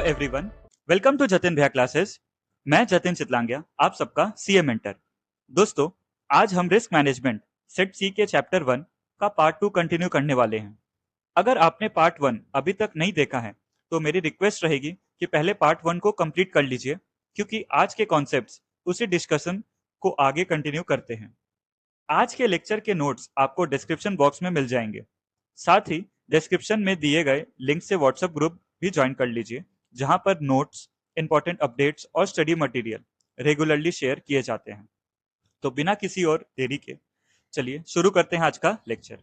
Hello everyone, welcome to Jatin भैया classes. मैं जतिन चितलांगिया, आप सबका सीए मेंटर। दोस्तों, आज हम रिस्क मैनेजमेंट सेट सी के चैप्टर 1 का पार्ट 2 कंटिन्यू करने वाले हैं। अगर आपने पार्ट 1 अभी तक नहीं देखा है तो मेरी रिक्वेस्ट रहेगी कि पहले पार्ट 1 को कंप्लीट कर लीजिए, क्योंकि आज के कॉन्सेप्ट्स उसी डिस्कशन को आगे कंटिन्यू करते हैं। आज के लेक्चर के नोट्स आपको डिस्क्रिप्शन बॉक्स में मिल जाएंगे। साथ ही डिस्क्रिप्शन में दिए गए लिंक से व्हाट्सएप ग्रुप भी ज्वाइन कर लीजिए, जहां पर नोट्स, इंपॉर्टेंट अपडेट्स और स्टडी मटेरियल रेगुलरली शेयर किए जाते हैं। तो बिना किसी और देरी के चलिए शुरू करते हैं आज का लेक्चर।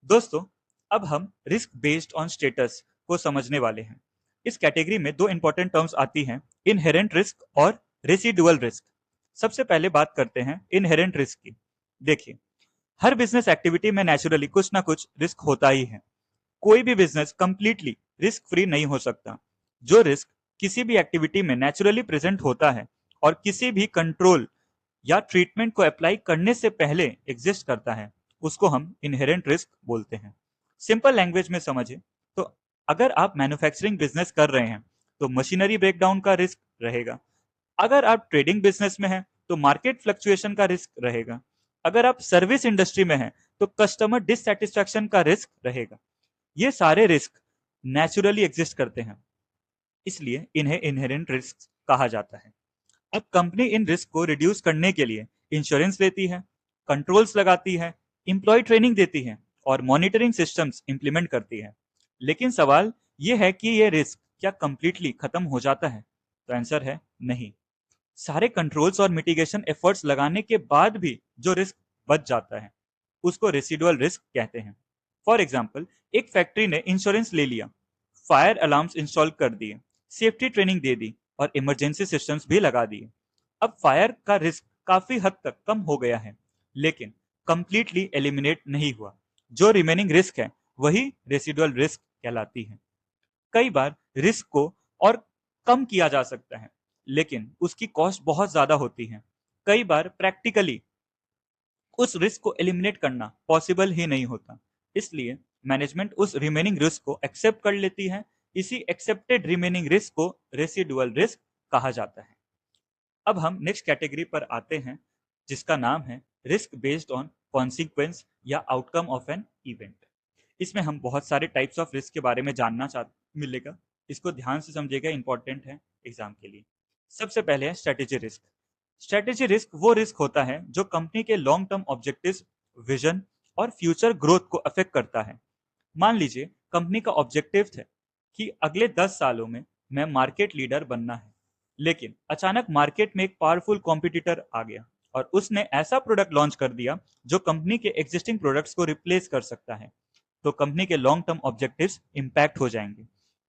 दोस्तों, अब हम रिस्क बेस्ड ऑन स्टेटस को समझने वाले हैं। इस कैटेगरी में दो इंपॉर्टेंट टर्म्स आती हैं, इनहेरेंट रिस्क और रेसिडुअल रिस्क। सबसे पहले बात करते हैं इनहेरेंट रिस्क की। देखिए, हर बिजनेस एक्टिविटी में नेचुरली कुछ ना कुछ रिस्क होता ही है। कोई भी बिजनेस कंप्लीटली रिस्क फ्री नहीं हो सकता। जो रिस्क किसी भी एक्टिविटी में नेचुरली प्रेजेंट होता है और किसी भी कंट्रोल या ट्रीटमेंट को अप्लाई करने से पहले एग्जिस्ट करता है, उसको हम इनहेरेंट रिस्क बोलते हैं। सिंपल लैंग्वेज में समझे तो अगर आप मैन्युफैक्चरिंग बिजनेस कर रहे हैं तो मशीनरी ब्रेकडाउन का रिस्क रहेगा। अगर आप ट्रेडिंग बिजनेस में हैं तो मार्केट फ्लक्चुएशन का रिस्क रहेगा। अगर आप सर्विस इंडस्ट्री में हैं तो कस्टमर डिससेटिस्फैक्शन का रिस्क रहेगा। ये सारे रिस्क नेचुरली एग्जिस्ट करते हैं, इसलिए इन्हें इनहेरेंट रिस्क कहा जाता है। अब कंपनी इन रिस्क को रिड्यूस करने के लिए इंश्योरेंस लेती है, कंट्रोल्स लगाती है, इंप्लॉय ट्रेनिंग देती है और मॉनिटरिंग सिस्टम्स इंप्लीमेंट करती है। लेकिन सवाल यह है कि ये रिस्क क्या कंप्लीटली खत्म हो जाता है? तो आंसर है नहीं। सारे कंट्रोल्स और मिटिगेशन एफर्ट्स लगाने के बाद भी जो रिस्क बच जाता है उसको रेसिडुअल रिस्क कहते हैं। फॉर एग्जाम्पल, एक फैक्ट्री ने इंश्योरेंस ले लिया, फायर अलार्म्स इंस्टॉल कर दिए, सेफ्टी ट्रेनिंग दे दी और इमरजेंसी सिस्टम्स भी लगा दिए। अब फायर का रिस्क काफी हद तक कम हो गया है, लेकिन कंप्लीटली एलिमिनेट नहीं हुआ। जो रिमेनिंग रिस्क है वही रेसिडुअल रिस्क कहलाती है। कई बार रिस्क को और कम किया जा सकता है, लेकिन उसकी कॉस्ट बहुत ज्यादा होती है। कई बार प्रैक्टिकली उस रिस्क को एलिमिनेट करना पॉसिबल ही नहीं होता। इसलिए मैनेजमेंट उस रिमेनिंग रिस्क को एक्सेप्ट कर लेती है। इसी एक्सेप्टेड रिमेनिंग रिस्क को रेसिडुअल रिस्क कहा जाता है। अब हम नेक्स्ट कैटेगरी पर आते हैं, जिसका नाम है रिस्क बेस्ड ऑन कॉन्सिक्वेंस या आउटकम ऑफ एन इवेंट। इसमें हम बहुत सारे टाइप्स ऑफ रिस्क के बारे में जानना मिलेगा। इसको ध्यान से समझिएगा, इंपॉर्टेंट है एग्जाम के लिए। सबसे पहले है स्ट्रेटेजी रिस्क। स्ट्रेटेजी रिस्क वो रिस्क होता है जो कंपनी के लॉन्ग टर्म ऑब्जेक्टिव्स, विजन और फ्यूचर ग्रोथ को अफेक्ट करता है। मान लीजिए कंपनी का ऑब्जेक्टिव है कि अगले 10 सालों में मैं मार्केट लीडर बनना है, लेकिन अचानक मार्केट में एक पावरफुल कॉम्पिटिटर आ गया और उसने ऐसा प्रोडक्ट लॉन्च कर दिया जो कंपनी के एग्जिस्टिंग प्रोडक्ट्स को रिप्लेस कर सकता है। तो कंपनी के लॉन्ग टर्म ऑब्जेक्टिव्स इंपैक्ट हो जाएंगे।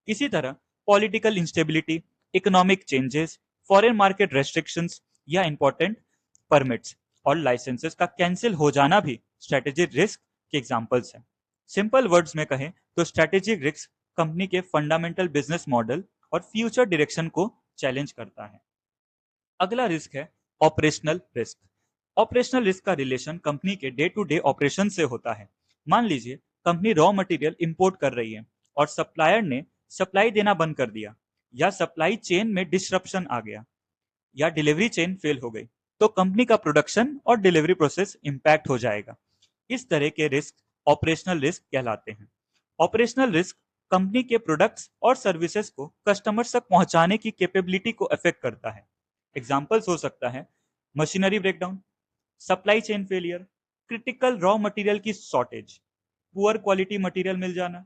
इसी तरह political instability, economic changes, foreign market restrictions या इंपॉर्टेंट परमिट्स और लाइसेंसेस का कैंसिल हो जाना भी स्ट्रेटेजिक रिस्क के एग्जांपल्स हैं। सिंपल वर्ड्स में कहें तो स्ट्रेटेजिक रिस्क कंपनी के फंडामेंटल बिजनेस मॉडल और फ्यूचर डायरेक्शन को चैलेंज करता है। अगला रिस्क है ऑपरेशनल रिस्क। ऑपरेशनल रिस्क का रिलेशन कंपनी के डे टू डे ऑपरेशन से होता है। मान लीजिए कंपनी रॉ मटेरियल इंपोर्ट कर रही है और सप्लायर ने सप्लाई देना बंद कर दिया, या सप्लाई चेन में डिसरप्शन आ गया, या डिलीवरी चेन फेल हो गई, तो कंपनी का प्रोडक्शन और डिलीवरी प्रोसेस इंपैक्ट हो जाएगा। इस तरह के रिस्क ऑपरेशनल रिस्क कहलाते हैं। ऑपरेशनल रिस्क कंपनी के प्रोडक्ट्स और सर्विसेज को कस्टमर्स तक पहुंचाने की कैपेबिलिटी को अफेक्ट करता है। एग्जाम्पल्स हो सकता है machinery breakdown, supply chain failure, critical raw material की शॉर्टेज, पुअर क्वालिटी मटेरियल मिल जाना,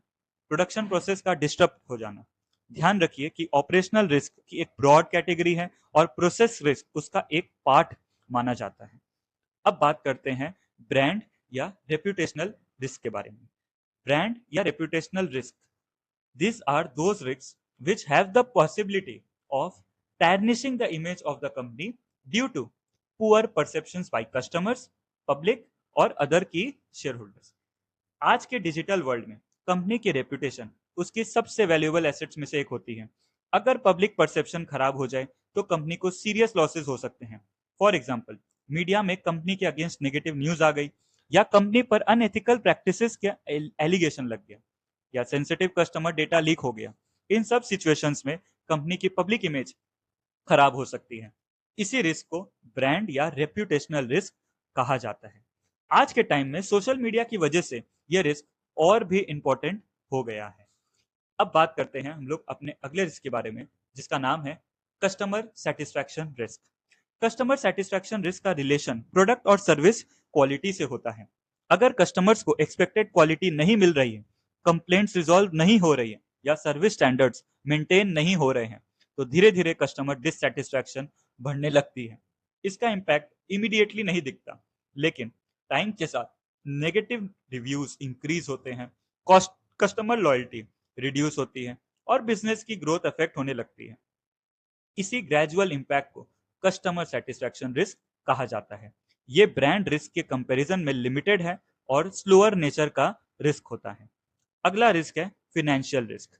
प्रोडक्शन प्रोसेस का डिस्टर्ब हो जाना। ध्यान रखिए कि ऑपरेशनल रिस्क की एक ब्रॉड कैटेगरी है और प्रोसेस रिस्क उसका एक पार्ट माना जाता है। अब बात करते हैं ब्रांड या रेप्यूटेशनल रिस्क के बारे में। ब्रांड या reputational risk, these are those risks which have the possibility of tarnishing the image of the company due to poor perceptions by customers, public और other key shareholders। आज के digital world में company की reputation उसकी सबसे valuable assets में से एक होती है। अगर पब्लिक परसेप्शन खराब हो जाए तो कंपनी को सीरियस लॉसेस हो सकते हैं। फॉर एग्जांपल, मीडिया में कंपनी के अगेंस्ट नेगेटिव न्यूज आ गई, या कंपनी पर अनएथिकल प्रैक्टिसेस के एलिगेशन लग गया, या सेंसिटिव कस्टमर डेटा लीक हो गया। इन सब सिचुएशंस में कंपनी की पब्लिक इमेज खराब हो सकती है। इसी रिस्क को ब्रांड या रेप्यूटेशनल रिस्क कहा जाता है। आज के टाइम में सोशल मीडिया की वजह से यह रिस्क और भी इंपॉर्टेंट हो गया है। अब बात करते हैं हम लोग अपने अगले रिस्क के बारे में, जिसका नाम है customer satisfaction risk. Customer satisfaction risk का रिलेशन प्रोडक्ट और सर्विस क्वालिटी से होता है। अगर कस्टमर्स को एक्सपेक्टेड क्वालिटी नहीं मिल रही है, कंप्लेंट्स रिजॉल्व नहीं हो रही है या सर्विस स्टैंडर्ड्स मेंटेन नहीं हो रहे हैं, तो धीरे धीरे कस्टमर डिससेटिस्फैक्शन बढ़ने लगती है। इसका इम्पैक्ट इमीडिएटली नहीं दिखता, लेकिन टाइम के साथ नेगेटिव रिव्यूज इंक्रीज होते हैं, कॉस्ट कस्टमर लॉयल्टी रिड्यूस होती है और बिजनेस की ग्रोथ अफेक्ट होने लगती है। इसी ग्रेजुअल इम्पैक्ट को कस्टमर सेटिस्फैक्शन रिस्क कहा जाता है। ये ब्रांड रिस्क के कंपैरिजन में लिमिटेड है और स्लोअर नेचर का रिस्क होता है। अगला रिस्क है financial risk.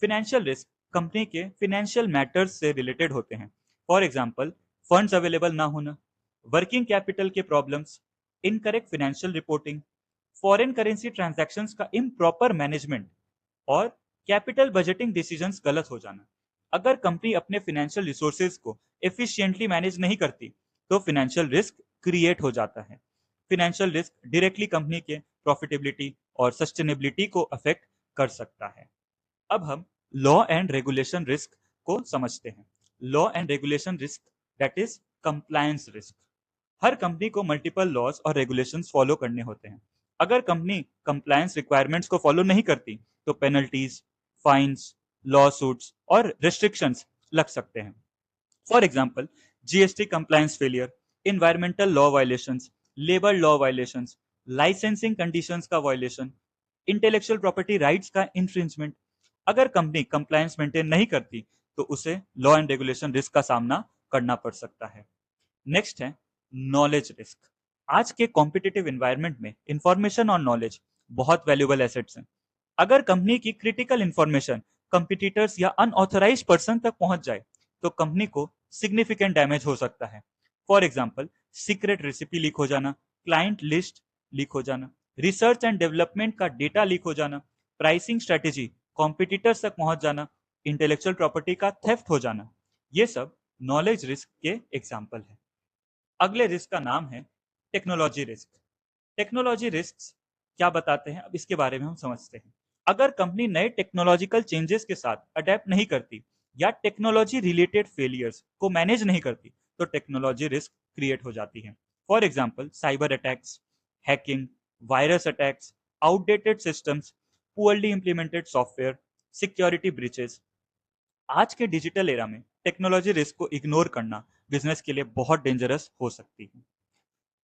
Financial risk company के फिनेंशियल मैटर्स से रिलेटेड होते हैं। फॉर एग्जांपल, फंड्स अवेलेबल ना होना, वर्किंग कैपिटल के problems, incorrect financial reporting, foreign currency transactions का इम्प्रॉपर मैनेजमेंट और कैपिटल बजटिंग डिसीजंस गलत हो जाना। अगर कंपनी अपने फाइनेंशियल रिसोर्सेज को एफिशिएंटली मैनेज नहीं करती, तो फाइनेंशियल रिस्क क्रिएट हो जाता है। फाइनेंशियल रिस्क डायरेक्टली कंपनी के प्रॉफिटेबिलिटी और सस्टेनेबिलिटी को अफेक्ट कर सकता है। अब हम लॉ एंड रेगुलेशन रिस्क को समझते हैं। Law and regulation risk, that is compliance risk. Her company को मल्टीपल लॉज और रेगुलेशंस फॉलो करने होते हैं। अगर कंपनी कंप्लायंस रिक्वायरमेंट्स को फॉलो नहीं करती, तो पेनल्टीज, फाइन्स, लॉ सूट्स और रिस्ट्रिक्शंस लग सकते हैं। For example, GST compliance failure, environmental law violations, labour law violations, licensing conditions का वायलेशन, इंटेलेक्चुअल प्रॉपर्टी राइट्स का इंफ्रिंजमेंट। अगर कंपनी कंप्लायंस मेंटेन नहीं करती, तो उसे लॉ एंड रेगुलेशन रिस्क का सामना करना पड़ सकता है। नेक्स्ट है नॉलेज रिस्क। आज के कॉम्पिटिटिव एनवायरनमेंट में इंफॉर्मेशन और नॉलेज बहुत वैल्यूएबल एसेट्स हैं। अगर कंपनी की क्रिटिकल इंफॉर्मेशन कंपिटिटर्स या अनऑथराइज्ड पर्सन तक पहुंच जाए, तो कंपनी को सिग्निफिकेंट डैमेज हो सकता है। For example, secret recipe leak हो जाना, क्लाइंट लिस्ट लीक हो जाना, रिसर्च एंड डेवलपमेंट का डेटा लीक हो जाना, प्राइसिंग स्ट्रेटेजी कॉम्पिटिटर्स तक पहुंच जाना, इंटेलेक्चुअल प्रॉपर्टी का थेफ्ट हो जाना। ये सब नॉलेज रिस्क के एग्जाम्पल है। अगले रिस्क का नाम है टेक्नोलॉजी रिस्क। टेक्नोलॉजी रिस्क क्या बताते हैं, अब इसके बारे में हम समझते हैं। अगर कंपनी नए टेक्नोलॉजिकल चेंजेस के साथ अडेप्ट नहीं करती या टेक्नोलॉजी रिलेटेड फेलियर्स को मैनेज नहीं करती, तो टेक्नोलॉजी रिस्क क्रिएट हो जाती है। For example, cyber attacks, hacking, virus attacks, outdated systems, poorly implemented software, security breaches. आज के डिजिटल एरा में टेक्नोलॉजी रिस्क को इग्नोर करना बिजनेस के लिए बहुत डेंजरस हो सकती है।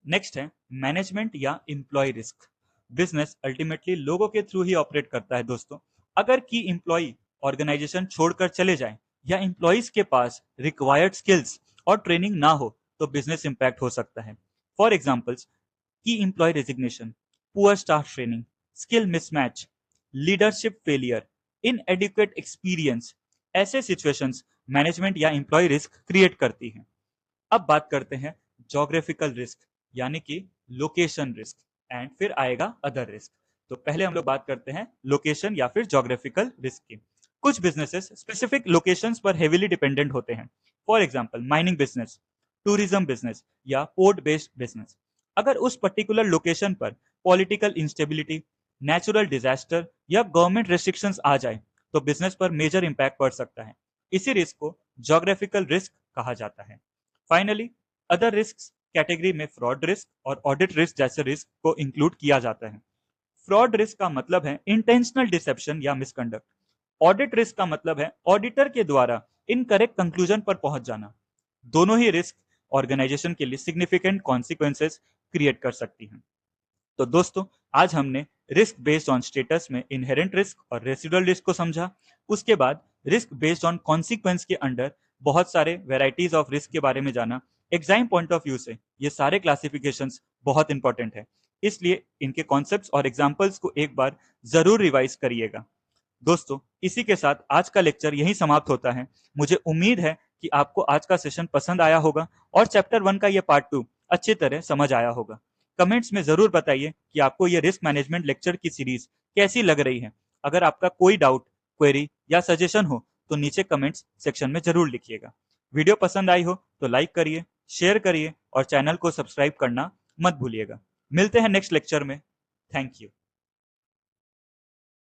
नेक्स्ट है मैनेजमेंट या एम्प्लॉय रिस्क। बिजनेस अल्टीमेटली लोगों के थ्रू ही ऑपरेट करता है दोस्तों। अगर की एम्प्लॉय ऑर्गेनाइजेशन छोड़कर चले जाएं या एम्प्लॉयज के पास रिक्वायर्ड स्किल्स और ट्रेनिंग ना हो, तो बिजनेस इंपैक्ट हो सकता है। फॉर एग्जाम्पल्स, की employee resignation, poor staff training, skill mismatch, leadership failure, inadequate experience. ऐसे सिचुएशंस मैनेजमेंट या एम्प्लॉय रिस्क क्रिएट करती हैं। अब बात करते हैं जोग्राफिकल रिस्क, यानी कि लोकेशन रिस्क, एंड फिर आएगा अदर रिस्क। तो पहले हम लोग बात करते हैं लोकेशन या फिर जोग्राफिकल रिस्क की। कुछ बिजनेसेस स्पेसिफिक लोकेशंस पर हेवीली डिपेंडेंट होते हैं। For example, mining business, tourism business या पोर्ट बेस्ड बिजनेस। अगर उस पर्टिकुलर लोकेशन पर पॉलिटिकल इंस्टेबिलिटी, नेचुरल डिजास्टर या गवर्नमेंट रेस्ट्रिक्शंस आ जाए, तो बिजनेस पर मेजर इंपैक्ट पड़ सकता है। इसी रिस्क को जोग्राफिकल रिस्क कहा जाता है। फाइनली, अदर रिस्क कैटेगरी में फ्रॉड रिस्क और ऑडिट रिस्क जैसे रिस्क को इंक्लूड किया जाता है। फ्रॉड रिस्क का मतलब है इंटेंशनल डिसेप्शन या मिसकंडक्ट। ऑडिट रिस्क का मतलब है ऑडिटर के द्वारा इनकरेक्ट कंक्लूजन पर पहुंच जाना। दोनों ही रिस्क ऑर्गेनाइजेशन के लिए सिग्निफिकेंट कॉन्सिक्वेंसेस क्रिएट कर सकती हैं। तो दोस्तों, आज हमने रिस्क बेस्ड ऑन स्टेटस में इनहेरेंट रिस्क और रेसिडुअल रिस्क को समझा। उसके बाद रिस्क बेस्ड ऑन कॉन्सिक्वेंस के अंडर बहुत सारे वेराइटीज ऑफ रिस्क के बारे में जाना। एग्जाम पॉइंट ऑफ व्यू से ये सारे क्लासिफिकेशंस बहुत इंपॉर्टेंट है, इसलिए इनके कॉन्सेप्ट्स और एग्जाम्पल्स को एक बार जरूर रिवाइज करिएगा। दोस्तों, इसी के साथ आज का लेक्चर यहीं समाप्त होता है। मुझे उम्मीद है कि आपको आज का सेशन पसंद आया होगा और चैप्टर 1 का ये पार्ट 2 अच्छी तरह समझ आया होगा। कमेंट्स में जरूर बताइए कि आपको ये रिस्क मैनेजमेंट लेक्चर की सीरीज कैसी लग रही है। अगर आपका कोई डाउट, क्वेरी या सजेशन हो, तो नीचे कमेंट्स सेक्शन में जरूर लिखिएगा। वीडियो पसंद आई हो तो लाइक करिए, शेयर करिए और चैनल को सब्सक्राइब करना मत भूलिएगा। मिलते हैं नेक्स्ट लेक्चर में। Thank you.